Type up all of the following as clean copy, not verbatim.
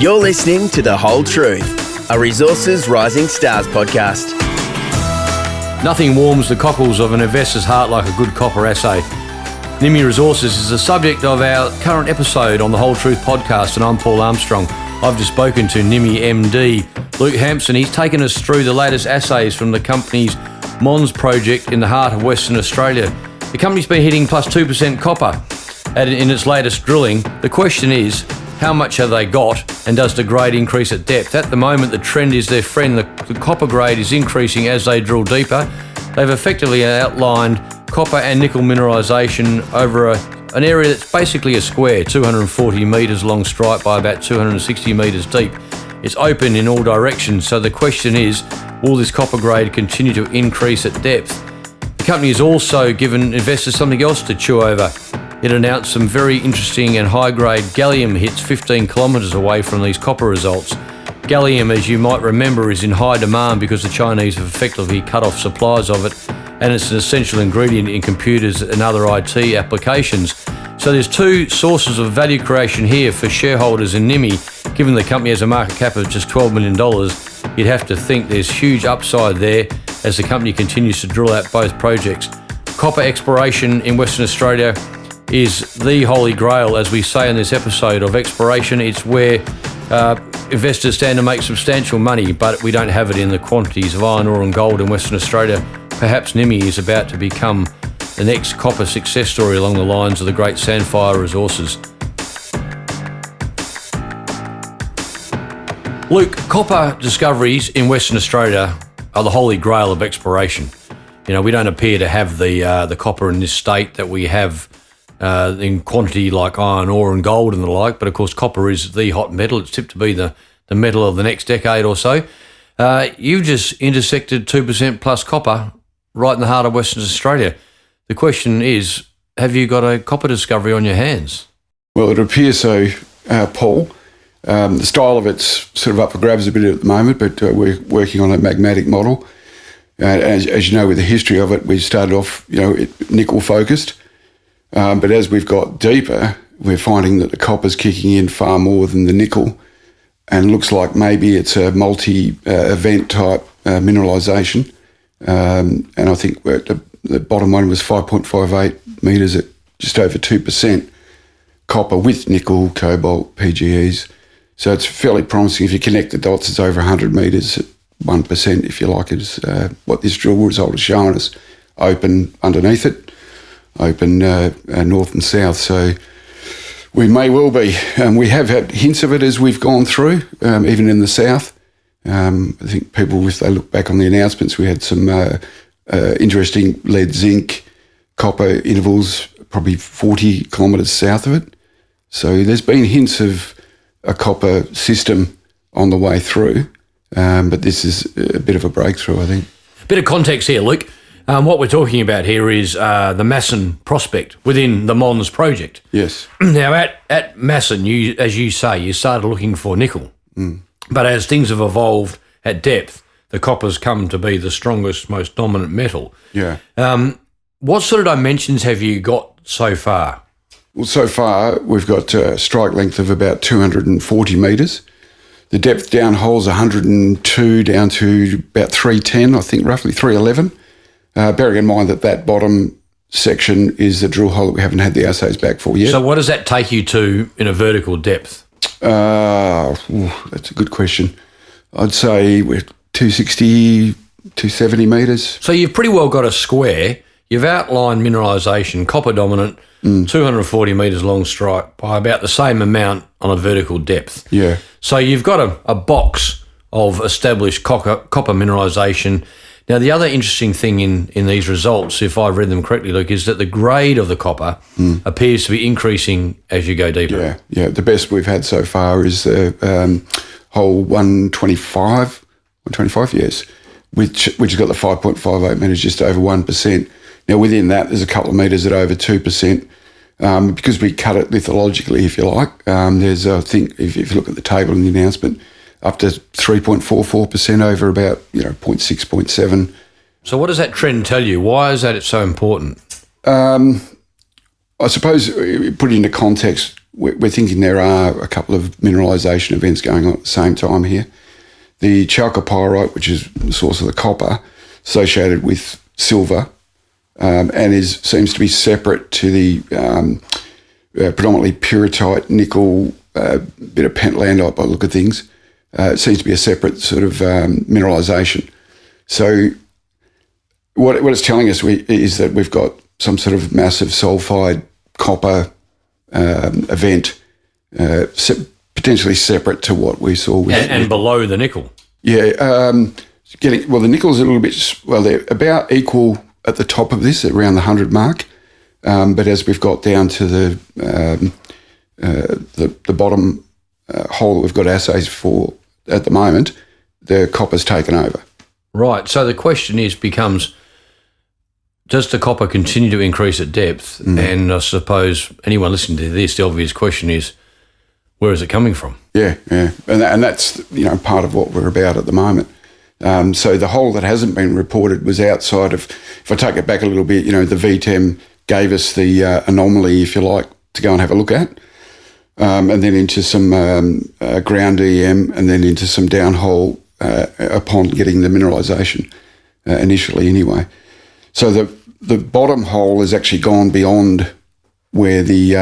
You're listening to The Whole Truth, a Resources Rising Stars podcast. Nothing warms the cockles of an investor's heart like a good copper assay. Nimy Resources is the subject of our current episode on The Whole Truth podcast, and I'm Paul Armstrong. I've just spoken to Nimy MD, Luke Hampson. He's taken us through the latest assays from the company's Mons project in the heart of Western Australia. The company's been hitting plus 2% copper in its latest drilling. The question is, how much have they got, and does the grade increase at depth? At the moment, the trend is their friend. The copper grade is increasing as they drill deeper. They've effectively outlined copper and nickel mineralisation over an area that's basically a square, 240 metres long strike by about 260 metres deep. It's open in all directions, so the question is, will this copper grade continue to increase at depth? The company has also given investors something else to chew over. It announced some very interesting and high-grade gallium hits 15 kilometres away from these copper results. Gallium, as you might remember, is in high demand because the Chinese have effectively cut off supplies of it, and it's an essential ingredient in computers and other IT applications. So there's two sources of value creation here for shareholders in Nimy. Given the company has a market cap of just $12 million, you'd have to think there's huge upside there as the company continues to drill out both projects. Copper exploration in Western Australia is the holy grail, as we say in this episode of exploration. It's where investors stand to make substantial money, but we don't have it in the quantities of iron ore and gold in Western Australia. Perhaps Nimy is about to become the next copper success story along the lines of the great Sandfire Resources. Luke, copper discoveries in Western Australia are the holy grail of exploration. You know, we don't appear to have the copper in this state that we have in quantity like iron ore and gold and the like, but of course copper is the hot metal. It's tipped to be the metal of the next decade or so. You've just intersected 2% plus copper right in the heart of Western Australia. The question is, have you got a copper discovery on your hands? Well, it appears so, Paul. The style of it's sort of up for grabs a bit at the moment, but we're working on a magmatic model. As you know, with the history of it, we started off, nickel focused. But as we've got deeper, we're finding that the copper's kicking in far more than the nickel, and it looks like maybe it's a multi-event type mineralisation. And I think the bottom one was 5.58 metres at just over 2% copper with nickel, cobalt, PGEs. So it's fairly promising. If you connect the dots, it's over 100 metres at 1%, if you like, is what this drill result has shown us. Open underneath it, open north and south. So we may well be. We have had hints of it as we've gone through, even in the south. I think people, if they look back on the announcements, we had some interesting lead, zinc, copper intervals, probably 40 kilometres south of it. So there's been hints of a copper system on the way through, but this is a bit of a breakthrough, I think. Bit of context here, Luke. What we're talking about here is the Masson prospect within the Mons project. Yes. Now, at Masson, as you say, you started looking for nickel. But as things have evolved at depth, the copper's come to be the strongest, most dominant metal. Yeah. What sort of dimensions have you got so far? Well, so far, we've got a strike length of about 240 metres. The depth down hole's 102 down to about 310, I think, roughly 311. Bearing in mind that bottom section is a drill hole that we haven't had the assays back for yet. So what does that take you to in a vertical depth? That's a good question. I'd say we're 260, 270 metres. So you've pretty well got a square. You've outlined mineralisation, copper dominant, 240 metres long strike by about the same amount on a vertical depth. Yeah. So you've got a box of established copper mineralisation. Now, the other interesting thing in these results, if I've read them correctly, Luke, is that the grade of the copper appears to be increasing as you go deeper. Yeah. The best we've had so far is the hole 125, yes, which has got the 5.58 metres, just over 1%. Now, within that, there's a couple of metres at over 2%. Because we cut it lithologically, if you like, there's, I think, if you look at the table in the announcement, up to 3.44% over about, 0.6, 0.7. So what does that trend tell you? Why is that so important? I suppose, put it into context, we're thinking there are a couple of mineralisation events going on at the same time here. The chalcopyrite, which is the source of the copper, associated with silver, and seems to be separate to the predominantly pyrrhotite, nickel, bit of pentlandite by the look of things. It seems to be a separate sort of mineralisation. So what it's telling us is that we've got some sort of massive sulfide copper event, potentially separate to what we saw with and below the nickel. Yeah, the nickel's a little bit, they're about equal at the top of this, around the 100 mark. But as we've got down to the bottom hole that we've got assays for at the moment, the copper's taken over. Right. So the question becomes, does the copper continue to increase at depth? And I suppose anyone listening to this, the obvious question is, where is it coming from? Yeah. And that's, part of what we're about at the moment. So the hole that hasn't been reported was outside of, if I take it back a little bit, the VTEM gave us the anomaly, if you like, to go and have a look at. And then into some ground EM, and then into some downhole upon getting the mineralisation initially anyway. So the bottom hole has actually gone beyond where the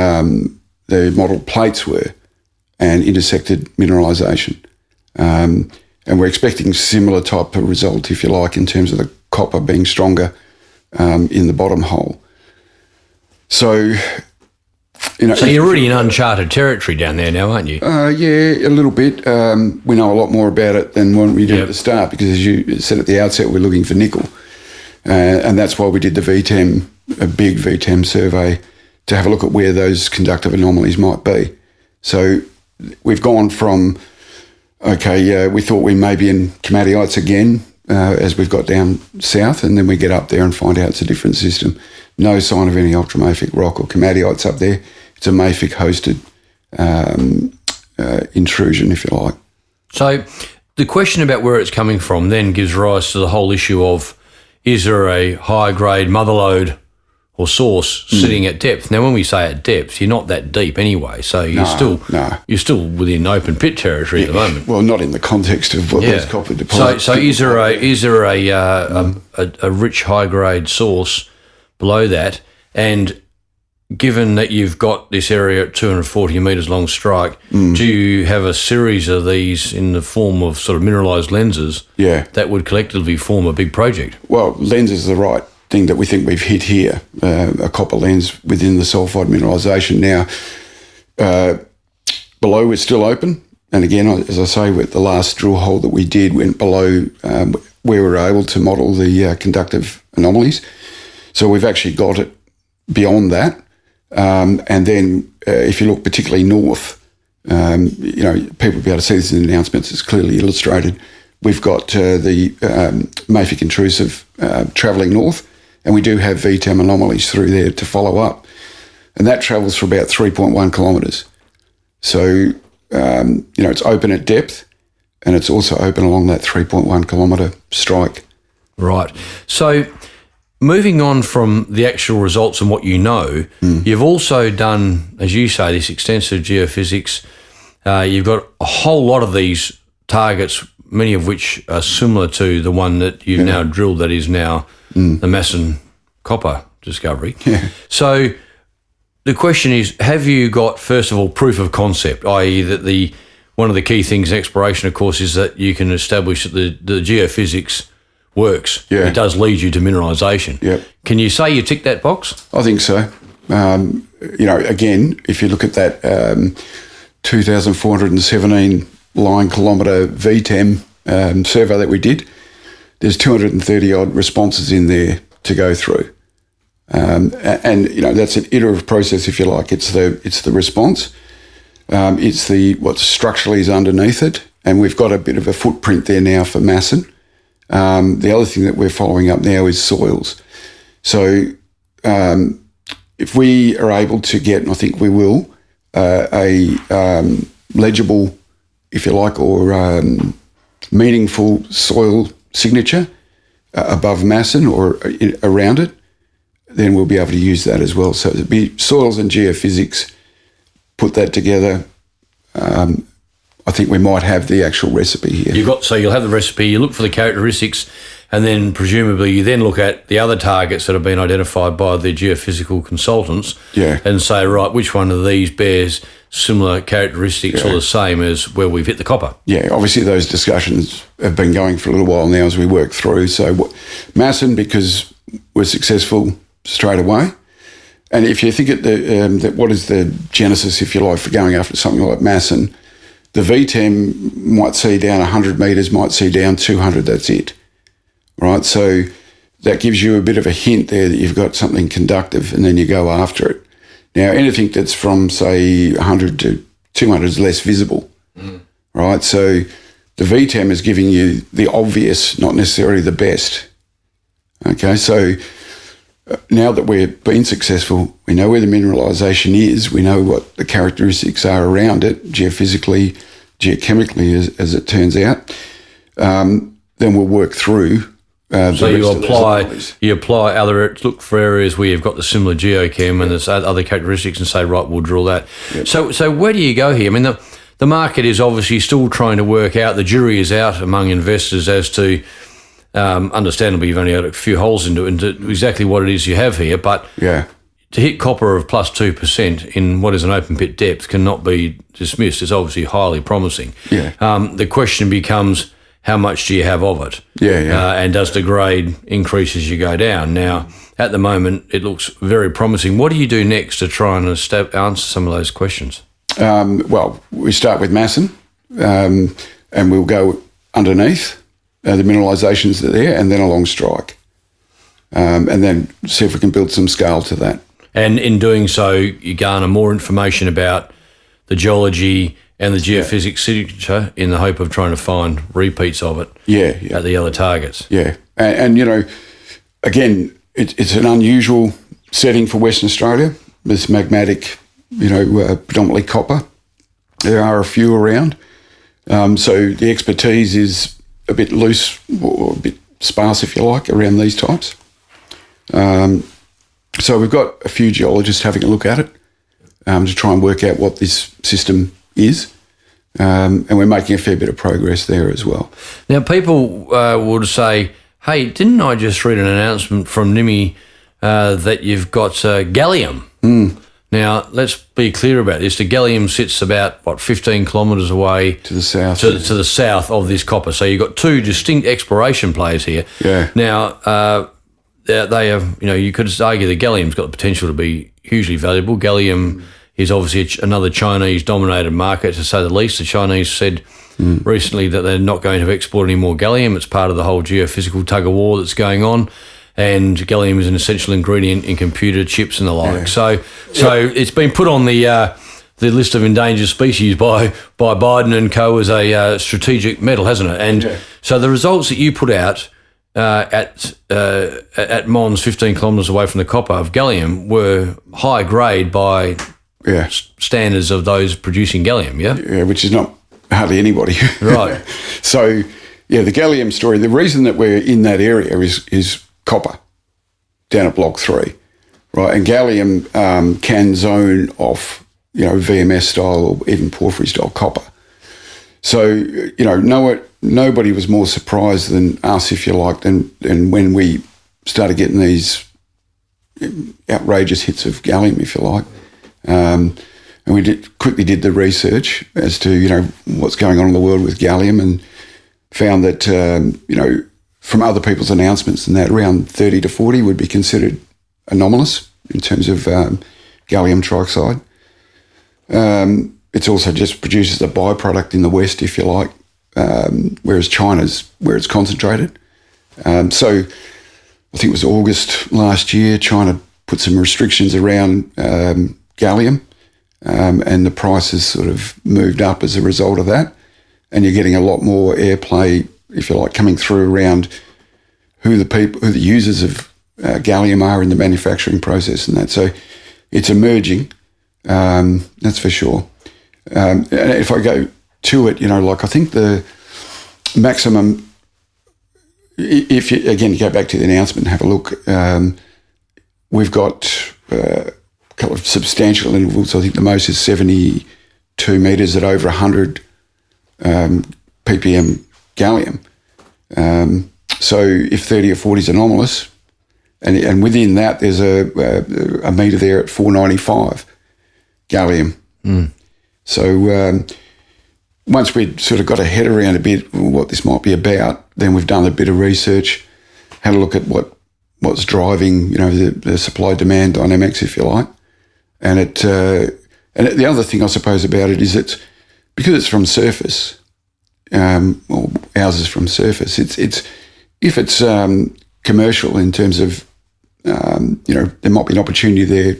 model plates were and intersected mineralisation. And we're expecting similar type of result, if you like, in terms of the copper being stronger in the bottom hole. So... So you're already in uncharted territory down there now, aren't you? Yeah, a little bit. We know a lot more about it than when we did at the start, because as you said at the outset, we're looking for nickel. And that's why we did the VTEM, a big VTEM survey, to have a look at where those conductive anomalies might be. So we've gone from, we thought we may be in komatiites again as we've got down south, and then we get up there and find out it's a different system. No sign of any ultramafic rock or komatiites up there. It's a mafic-hosted intrusion, if you like. So the question about where it's coming from then gives rise to the whole issue of, is there a high-grade mother lode or source sitting at depth? Now, when we say at depth, you're not that deep anyway, so you're still within open pit territory at the moment. Well, not in the context of what those copper deposits. So is there a rich high-grade source below that? And given that you've got this area at 240 metres long strike, do you have a series of these in the form of sort of mineralised lenses that would collectively form a big project? Well, lens is the right thing that we think we've hit here, a copper lens within the sulfide mineralisation. Now, below it's still open. And again, as I say, with the last drill hole that we did went below where we were able to model the conductive anomalies. So we've actually got it beyond that. And then if you look particularly north, people will be able to see this in the announcements, it's clearly illustrated. We've got the mafic intrusive travelling north, and we do have VTEM anomalies through there to follow up. And that travels for about 3.1 kilometres. So, it's open at depth, and it's also open along that 3.1 kilometre strike. Right. So moving on from the actual results and what you know, you've also done, as you say, this extensive geophysics. You've got a whole lot of these targets, many of which are similar to the one that you've now drilled, that is now the Masson copper discovery. Yeah. So the question is, have you got, first of all, proof of concept, i.e. that one of the key things in exploration, of course, is that you can establish that the geophysics works. Yeah. It does lead you to mineralisation. Yep. Can you say you tick that box? I think so. Again, if you look at that 2,417 line kilometre VTEM survey that we did, there's 230 odd responses in there to go through. And that's an iterative process, if you like. It's the response. It's what structurally is underneath it. And we've got a bit of a footprint there now for Masson. The other thing that we're following up now is soils. So if we are able to get, and I think we will, a legible, if you like, or meaningful soil signature above Masson or around it, then we'll be able to use that as well. So it'd be soils and geophysics put that together, I think we might have the actual recipe here. You'll have the recipe, you look for the characteristics, and then presumably you then look at the other targets that have been identified by the geophysical consultants and say, right, which one of these bears similar characteristics or the same as where we've hit the copper? Yeah, obviously those discussions have been going for a little while now as we work through. So Masson, because we're successful straight away. And if you think at what is the genesis, if you like, for going after something like Masson, the VTEM might see down 100 metres, might see down 200, that's it, right? So that gives you a bit of a hint there that you've got something conductive, and then you go after it. Now, anything that's from, say, 100 to 200 is less visible, right? So the VTEM is giving you the obvious, not necessarily the best. Okay, so now that we've been successful, we know where the mineralisation is, we know what the characteristics are around it, geophysically, geochemically, as it turns out, then we'll work through. So you apply other, look for areas where you've got the similar geochem and there's other characteristics and say, right, we'll drill that. Yep. So where do you go here? I mean, the market is obviously still trying to work out, the jury is out among investors as to, understandably, you've only got a few holes into exactly what it is you have here, but to hit copper of plus 2% in what is an open pit depth cannot be dismissed. It's obviously highly promising. The question becomes, how much do you have of it? And does the grade increase as you go down? Now, at the moment, it looks very promising. What do you do next to try and answer some of those questions? Well, we start with Masson, and we'll go underneath the mineralisations that are there, and then along strike, and then see if we can build some scale to that. And in doing so, you garner more information about the geology and the geophysics signature in the hope of trying to find repeats of it at the other targets. And you know, again, it's an unusual setting for Western Australia. This magmatic, predominantly copper. There are a few around. So the expertise is a bit loose or a bit sparse, if you like, around these types. So we've got a few geologists having a look at it to try and work out what this system is. And we're making a fair bit of progress there as well. Now, people would say, hey, didn't I just read an announcement from Nimy that you've got gallium? Now, let's be clear about this. The gallium sits about, 15 kilometres away to the south. To the south of this copper. So you've got two distinct exploration plays here. Now, they have, you could argue the gallium's got the potential to be hugely valuable. Gallium is obviously another Chinese-dominated market, to say the least. The Chinese said recently that they're not going to export any more gallium. It's part of the whole geophysical tug-of-war that's going on. And gallium is an essential ingredient in computer chips and the like. So it's been put on the list of endangered species by Biden and co as a strategic metal, hasn't it? And so the results that you put out at Mons, 15 kilometres away from the copper of gallium, were high grade by standards of those producing gallium, which is not hardly anybody. Right. So, the gallium story, the reason that we're in that area is copper down at Block 3, right? And gallium can zone off, VMS style or even porphyry style copper. So, nobody was more surprised than us, if you like, than when we started getting these outrageous hits of gallium, if you like. And we quickly did the research as to, what's going on in the world with gallium, and found that, from other people's announcements and that, around 30 to 40 would be considered anomalous in terms of gallium trioxide. It's also just produces a byproduct in the West, if you like, whereas China's where it's concentrated. So I think it was August last year, China put some restrictions around gallium, and the price has sort of moved up as a result of that. And you're getting a lot more airplay, if you like, coming through around who the users of gallium are in the manufacturing process and that. So it's emerging, that's for sure. And if I go to it, I think the maximum, if you, again, you go back to the announcement and have a look, we've got a couple of substantial intervals. I think the most is 72 metres at over 100 ppm gallium. So if 30 or 40 is anomalous, and within that there's a metre there at 495 gallium. So once we'd sort of got a head around a bit what this might be about, then we've done a bit of research, had a look at what's driving, the supply-demand dynamics, if you like. And the other thing, I suppose, about it is because it's from surface, or ours is from surface, if it's commercial in terms of, there might be an opportunity there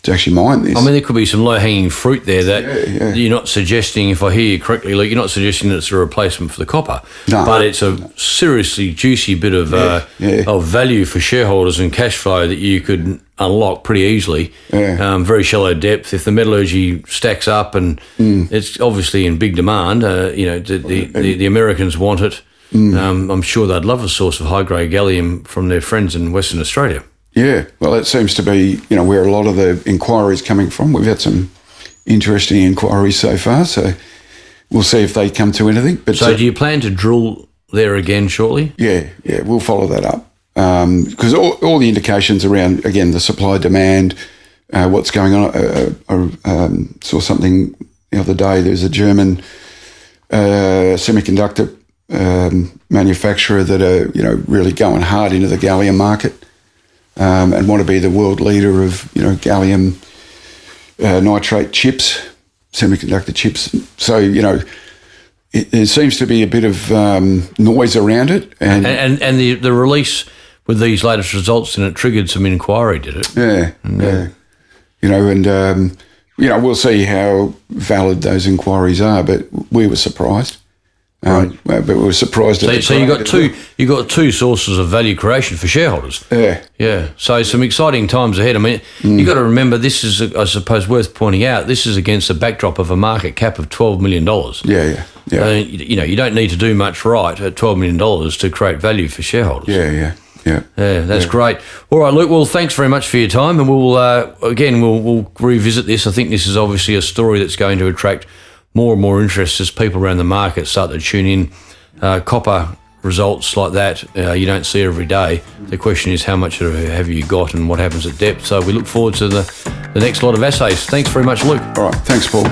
to actually mine this. I mean, there could be some low-hanging fruit there that you're not suggesting, if I hear you correctly, Luke, you're not suggesting that it's a replacement for the copper. No. But it's a seriously juicy bit of value for shareholders and cash flow that you could unlock pretty easily. Very shallow depth. If the metallurgy stacks up and it's obviously in big demand, the Americans want it. I'm sure they'd love a source of high-grade gallium from their friends in Western Australia. Yeah, well, that seems to be, where a lot of the inquiries coming from. We've had some interesting inquiries so far, so we'll see if they come to anything. But so do you plan to drill there again shortly? Yeah, we'll follow that up. Because all the indications around, again, the supply-demand, what's going on. I saw something the other day. There's a German semiconductor manufacturer that are, really going hard into the gallium market. And want to be the world leader of, gallium nitrate chips, semiconductor chips. So, there seems to be a bit of noise around it. And the release with these latest results, and it triggered some inquiry, did it? Yeah. We'll see how valid those inquiries are, but we were surprised. Right. But we were surprised. So you got two sources of value creation for shareholders. Yeah. So some exciting times ahead. I mean, you got to remember, this is, I suppose, worth pointing out. This is against a backdrop of a market cap of $12 million. Yeah. You don't need to do much right at $12 million to create value for shareholders. Yeah. That's great. All right, Luke. Well, thanks very much for your time, and we'll revisit this. I think this is obviously a story that's going to attract more and more interest as people around the market start to tune in. Copper results like that, you don't see every day. The question is, how much have you got and what happens at depth? So we look forward to the next lot of assays. Thanks very much, Luke. All right. Thanks, Paul.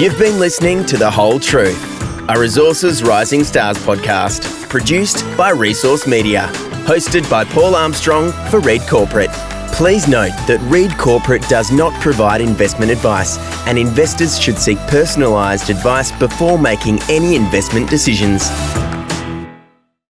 You've been listening to The Whole Truth, a Resources Rising Stars podcast, produced by Resource Media, hosted by Paul Armstrong for Reed Corporate. Please note that Reed Corporate does not provide investment advice, and investors should seek personalised advice before making any investment decisions.